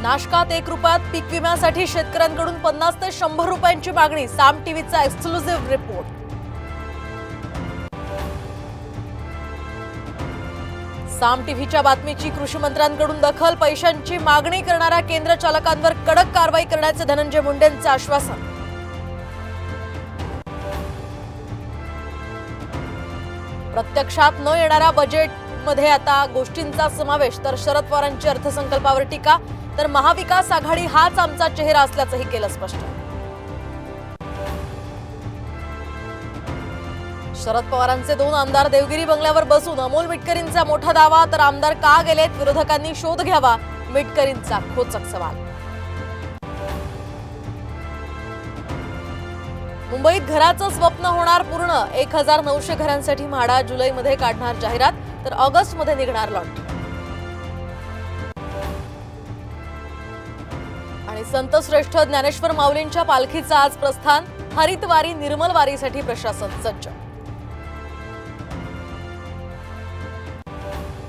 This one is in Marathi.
नाशकात 1 रुपयात पीक विम्यासाठी शेतकऱ्यांकडून 50 ते 100 रुपयांची मागणी। साम टीव्हीचा एक्सक्लुझिव्ह रिपोर्ट। साम टीव्हीच्या बातमीची कृषी मंत्र्यांकडून दखल। पैशांची मागणी करणाऱ्या केंद्र चालकांवर कडक कारवाई करण्याचे धनंजय मुंडेंचे आश्वासन। प्रत्यक्षात न येणाऱ्या बजेटमध्ये आता गोष्टींचा समावेश। तर शरद पवारांची अर्थसंकल्पावर टीका। तर महाविकास आघाडी हाच आमचा चेहरा असल्याचंही केलं स्पष्ट। शरद पवारांचे 2 आमदार देवगिरी बंगल्यावर बसून अमोल मिटकरींचा मोठा दावा। तर आमदार का गेलेत, विरोधकांनी शोध घ्यावा, मिटकरींचा खोचक सवाल। मुंबईत घराचं स्वप्न होणार पूर्ण। 1900 घरांसाठी म्हाडा जुलैमध्ये काढणार जाहिरात। तर ऑगस्टमध्ये निघणार लॉट। आणि संत श्रेष्ठ ज्ञानेश्वर माऊलींच्या पालखीचं आज प्रस्थान। हरित वारी निर्मल वारीसाठी प्रशासन सज्ज।